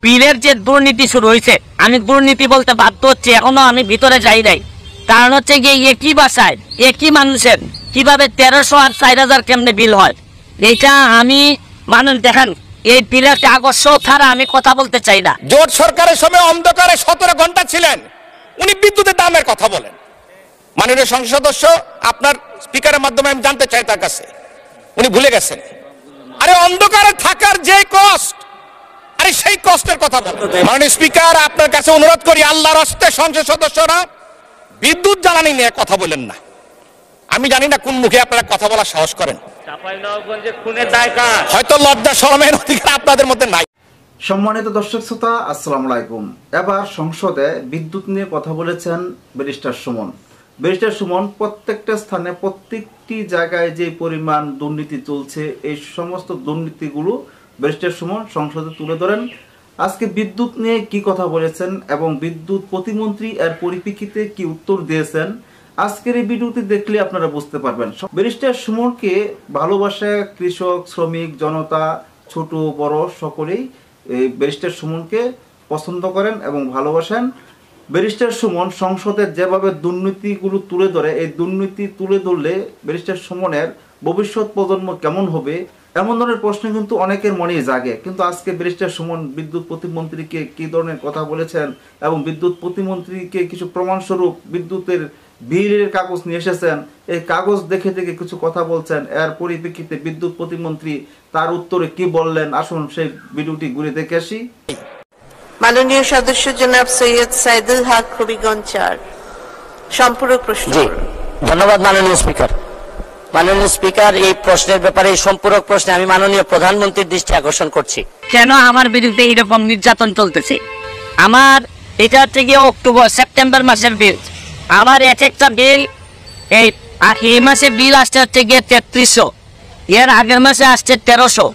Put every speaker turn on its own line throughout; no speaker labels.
বিলের যে দুর্নীতি শুরু হয়েছে, আমি দুর্নীতি বলতে বাধ্য হচ্ছি, এখনো আমি ভিতরে যাই নাই। কারণ হচ্ছে গিয়ে একই বাসায় একই মানুষের কিভাবে 1300 আর 4000 কেমনে বিল হয়, এইটা আমি মানুষ দেখেন এই বিলের কাগজ ছাড়া আমি কথা বলতে চাই না।
জোট সরকারের সময় অন্ধকারে 17 ঘন্টা ছিলেন, উনি বিদ্যুতের দামের কথা বলেন। মাননীয় সংসদ সদস্য, আপনার স্পিকারের মাধ্যমে আমি জানতে চাই তার কাছে, উনি ভুলে গেছেন। আরে অন্ধকারে থাকার যে কষ্ট, আরে সেই কষ্টের কথা বলেন। মাননীয় স্পিকার, আপনার কাছে অনুরোধ করি, আল্লাহর হস্তে সংসদ সদস্যরা বিদ্যুৎ জ্বালানি নিয়ে কথা বলেন না। আমি জানি না কোন মুখে আপনারা কথা বলার সাহস করেন, হয়তো লজ্জা শরমের অধিকার আপনাদের মধ্যে নাই।
সম্মানিত দর্শক শ্রোতা, আসসালামু আলাইকুম। এবার সংসদে বিদ্যুৎ নিয়ে কথা বলেছেন ব্যারিস্টার সুমন। ব্যারিস্টার সুমন প্রত্যেকটা স্থানে প্রত্যেকটি জায়গায় যে পরিমাণ দুর্নীতি চলছে, এই সমস্ত দুর্নীতিগুলো ব্যারিস্টার সুমন সংসদে তুলে ধরেন। আজকে বিদ্যুৎ নিয়ে কি কথা বলেছেন এবং বিদ্যুৎ প্রতিমন্ত্রী এর পরিপ্রেক্ষিতে কি উত্তর দিয়েছেন, আজকের এই ভিডিওটি দেখলে আপনারা বুঝতে পারবেন। ব্যারিস্টার সুমনকে ভালোবাসা কৃষক, শ্রমিক, জনতা, ছোট বড় সকলেই এই ব্যারিস্টার সুমনকে পছন্দ করেন এবং ভালোবাসেন। ব্যারিস্টার সুমন সংসদে যেভাবে দুর্নীতিগুলো তুলে ধরে, এই দুর্নীতি তুলে ধরলে ব্যারিস্টার সুমনের ভবিষ্যৎ প্রজন্ম কেমন হবে, এমন ধরনের প্রশ্ন কিন্তু অনেকের মনেই জাগে। কিন্তু আজকে ব্যারিস্টার সুমন বিদ্যুৎ প্রতিমন্ত্রীকে কি ধরনের কথা বলেছেন এবং বিদ্যুৎ প্রতিমন্ত্রীকে কিছু প্রমাণস্বরূপ বিদ্যুতের বিলের কাগজ নিয়ে এসেছেন, এই কাগজ দেখে দেখে কিছু কথা বলছেন। এর পরিপ্রেক্ষিতে বিদ্যুৎ প্রতিমন্ত্রী তার উত্তরে কি বললেন, আসুন সেই ভিডিওটি ঘুরে দেখে আসি।
মাননীয় সদস্য জনাব সৈয়দ সাইদুল হক হবিগঞ্জ 4 সম্পূরক প্রশ্ন।
ধন্যবাদ মাননীয় স্পিকার। মাননীয় স্পিকার, এই প্রশ্নের ব্যাপারে, এই সম্পূরক প্রশ্নে আমি মাননীয় প্রধানমন্ত্রীর দৃষ্টি আকর্ষণ করছি। কেন আমার বিরুদ্ধে এইরকম নির্যাতন চলতেছে? আমার এটা হচ্ছে গিয়ে অক্টোবর সেপ্টেম্বর মাসের বিল। আমার এক একটা বিল, এই মাসে বিল আসছে হচ্ছে গিয়ে 3300, এর আগের মাসে আসছে 1300,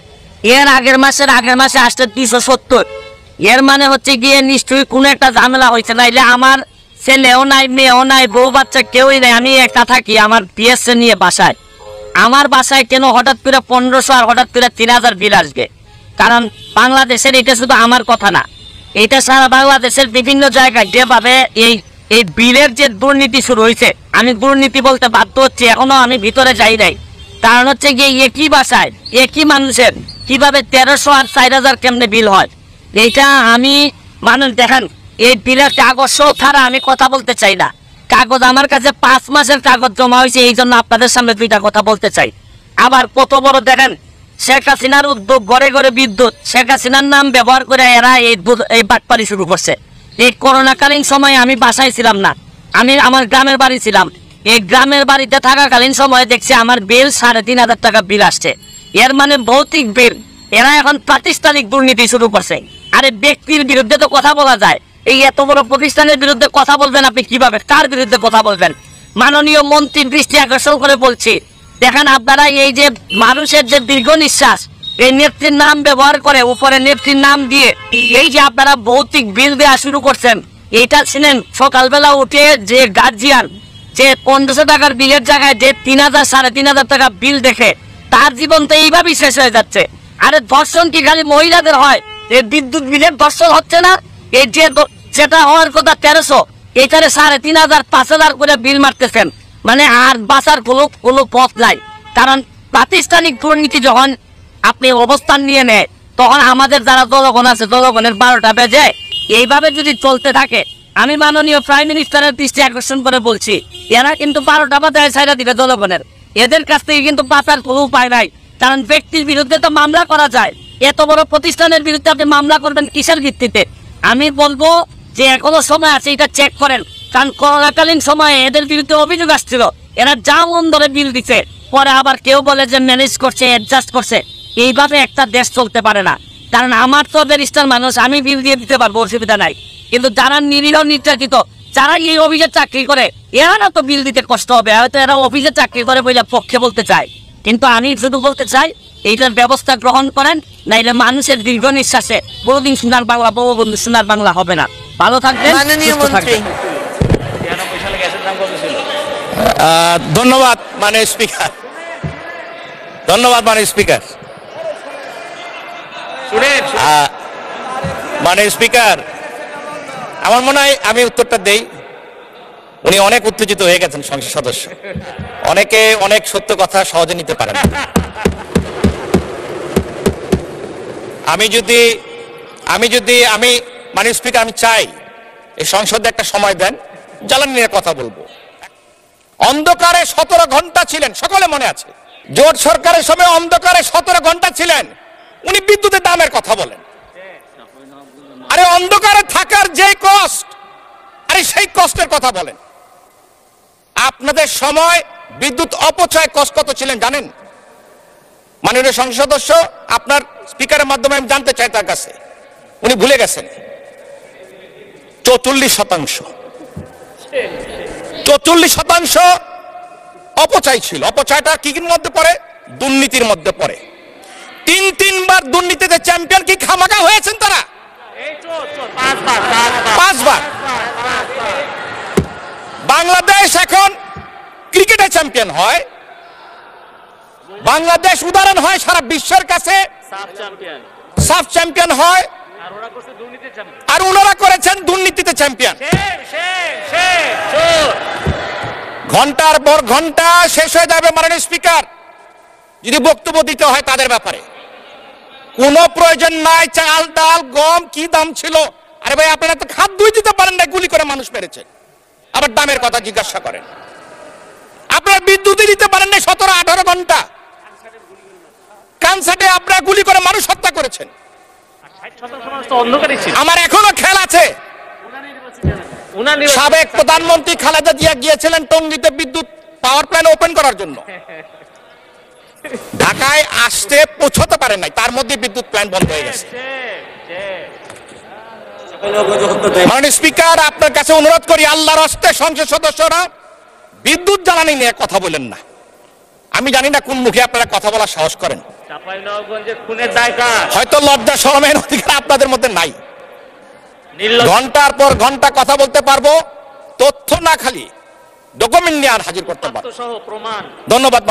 এর আগের মাসে আসছে 270। এর মানে হচ্ছে গিয়ে নিশ্চয়ই কোনো একটা ঝামেলা হয়েছে, নাইলে আমার ছেলেও নাই, মেয়েও নাই, বউ বাচ্চা কেউই নাই, আমি একা থাকি আমার পিএসএ নিয়ে বাসায়। আমার বাসায় কেন হঠাৎ করে 1500 আর হঠাৎ করে 3000 বিল আসবে? কারণ বাংলাদেশের এটা শুধু আমার কথা না, এটা সারা বাংলাদেশের বিভিন্ন জায়গায় যেভাবে এই বিলের যে দুর্নীতি শুরু হয়েছে, আমি দুর্নীতি বলতে বাধ্য হচ্ছি, এখনো আমি ভিতরে যাই নাই। কারণ হচ্ছে গিয়ে একই বাসায় একই মানুষের কিভাবে 1300 আর 4000 কেমনে বিল হয়, এইটা আমি মানুষ দেখেন এই বিলের কাগজ ছাড়া আমি কথা বলতে চাই না। কাগজ আমার কাছে 5 মাসের কাগজ জমা হয়েছে, এই জন্য আপনাদের সামনে দুইটা কথা বলতে চাই। আবার কত বড় দেখেন, শেখ হাসিনার উদ্যোগ, ঘরে ঘরে বিদ্যুৎ, শেখ হাসিনার নাম ব্যবহার করে এরা এই বাটপারি শুরু করছে। এই করোনাকালীন সময়ে আমি বাসায় ছিলাম না, আমি আমার গ্রামের বাড়ি ছিলাম। এই গ্রামের বাড়িতে থাকাকালীন সময়ে দেখছি আমার বিল 3500 টাকা বিল আসছে। এর মানে ভৌতিক বিল। এরা এখন প্রাতিষ্ঠানিক দুর্নীতি শুরু করছে। আরে ব্যক্তির বিরুদ্ধে তো কথা বলা যায়, এই এত বড় প্রতিষ্ঠানের বিরুদ্ধে কথা বলবেন আপনি কিভাবে? কার বিরুদ্ধে কথা বলবেন? মাননীয় মন্ত্রীর দৃষ্টি আকর্ষণ করে বলছি, দেখেন আপনারা এই যে মানুষের যে দীর্ঘ নিঃশ্বাস, এই নেত্রীর নাম ব্যবহার করে উপরে নেত্রীর নাম দিয়ে এই যে আপনারা ভৌতিক বিল দেওয়া শুরু করছেন, এইটা ছিলেন সকালবেলা উঠে যে গার্জিয়ান যে 1500 টাকার বিলের জায়গায় যে 3000 3500 টাকা বিল দেখে তার জীবন তো এইভাবেই শেষ হয়ে যাচ্ছে। আরে ধর্ষণ কি খালি মহিলাদের হয়? এই বিদ্যুৎ বিলের ধর্ষণ হচ্ছে না? এই যে যেটা হওয়ার কথা 1300, এইখানে 3500 5000 করে বিল মারতেছেন, মানে আর বাঁচার কোনো পথ নাই। কারণ প্রাতিষ্ঠানিক দুর্নীতি যখন আপনি অবস্থান নিয়ে নেয়, তখন আমাদের যারা জনগণ আছে, জনগণের 12টা বেজে। এইভাবে যদি চলতে থাকে, আমি মাননীয় প্রাইম মিনিস্টারের দৃষ্টি আকর্ষণ করে বলছি, এরা কিন্তু 12টা বাজায় ছাইরা দিবে জনগণের। এদের কাছ থেকে কিন্তু বাঁচার কোনো উপায় নাই। কারণ ব্যক্তির বিরুদ্ধে তো মামলা করা যায়, এত বড় প্রতিষ্ঠানের বিরুদ্ধে আপনি মামলা করবেন কিসের ভিত্তিতে? আমি বলবো যে এখনো সময় আছে, এটা চেক করেন। কারণ করোনাকালীন সময়ে এদের বিরুদ্ধে অভিযোগ আসছিল, এরা যা মন ধরে বিল দিচ্ছে, পরে আবার কেউ বলে যে ম্যানেজ করছে, অ্যাডজাস্ট করছে। এইভাবে একটা দেশ চলতে পারে না। কারণ আমার তো ব্যারিস্টার মানুষ, আমি বিল দিয়ে দিতে পারবো, অসুবিধা নাই। কিন্তু যারা নিরীহ নির্যাতিত, যারা এই অফিসে চাকরি করে, এরা না তো বিল দিতে কষ্ট হবে, হয়তো এরা অফিসে চাকরি করে বলে পক্ষে বলতে চায়। কিন্তু আমি শুধু বলতে চাই, এইটার ব্যবস্থা গ্রহণ করেন, নাইলে মানুষের দীর্ঘ নিঃশ্বাসে বহুদিন সোনার বাংলা, বহুবন্ধু সোনার বাংলা হবে না। ভালো থাকবেন, সুস্থ থাকবেন।
ধন্যবাদ মাননীয় স্পিকার, ধন্যবাদ মাননীয় স্পিকার। মাননীয় স্পিকার, আমার মনে হয় আমি উত্তরটা দেই। উনি অনেক উত্তেজিত হয়ে গেছেন সংসদ সদস্য, অনেকে অনেক সত্য কথা সহজে নিতে পারেন। আমি মাননীয় স্পিকার, আমি চাই এই সংসদে একটা সময় দেন, জ্বালানি নিয়ে কথা বলবো। অন্ধকারে 17 ঘন্টা ছিলেন, সকলে মনে আছে। জোট সরকারের সময় অন্ধকারে 17 ঘন্টা ছিলেন, উনি বিদ্যুতের দামের কথা বলেন। আরে অন্ধকারে থাকার যে কষ্ট, আরে সেই কষ্টের কথা বলেন। আপনাদের সময় বিদ্যুৎ অপচয় কষ্ট কত ছিলেন জানেন? মাননীয় সংসদ সদস্য, আপনার স্পিকারের মাধ্যমে আমি জানতে চাই তার কাছে, উনি ভুলে গেছেন 44%। 44% অপচয় ছিল। অপচয়টা কি মধ্যে পড়ে? দুর্নীতির মধ্যে পড়ে। 3বার দুর্নীতিতে চ্যাম্পিয়ন কি খামাখা হয়েছেন তারা? 5 বার। বাংলাদেশ এখন ক্রিকেটে চ্যাম্পিয়ন হয়, বাংলাদেশ উদাহরণ হয় সারা বিশ্বের কাছে, সাফ চ্যাম্পিয়ন হয়, আর ওনারা করেছেন দুর্নীতিতে চ্যাম্পিয়ন। ঘন্টার পর ঘন্টা শেষ হয়ে যাবে মাননীয় স্পিকার যদি বক্তব্য দিতে হয় তাদের ব্যাপারে। কোনো প্রয়োজন নাই। চাল ডাল গম কি দাম ছিল? আরে ভাই, আপনারা তো হাত ধুয়ে দিতে পারেন না, গুলি করে মানুষ মেরেছে, আবার দামের কথা জিজ্ঞাসা করেন। আপনারা বিদ্যুৎ দিতে পারেন না 17-18 ঘন্টা, কানসাটে আপনারা গুলি করে মানুষ হত্যা করেছেন। আমার এখনো খেয়াল আছে, সাবেক প্রধানমন্ত্রী খালেদা জিয়া গিয়েছিলেন টঙ্গীতে বিদ্যুৎ পাওয়ার প্ল্যান্ট ওপেন করার জন্য, ঢাকায় আসতে পৌঁছতে পারেন নাই, তার মধ্যে বিদ্যুৎ প্ল্যান্ট বন্ধ হয়ে গেছে। মাননীয় স্পিকার, আপনার কাছে অনুরোধ করি, আল্লাহর হস্তে সংসদ সদস্যরা বিদ্যুৎ জ্বালানি নিয়ে কথা বলেন না। আমি জানি না কোন মুখে আপনারা কথা বলার সাহস করেন। হয়তো লজ্জা শরমের অধিকার আপনাদের মধ্যে নাই। ঘন্টার পর ঘন্টা কথা বলতে পারবো, তথ্য না খালি ডকুমেন্ট নিয়ে আর হাজির করতে পারবো। ধন্যবাদ।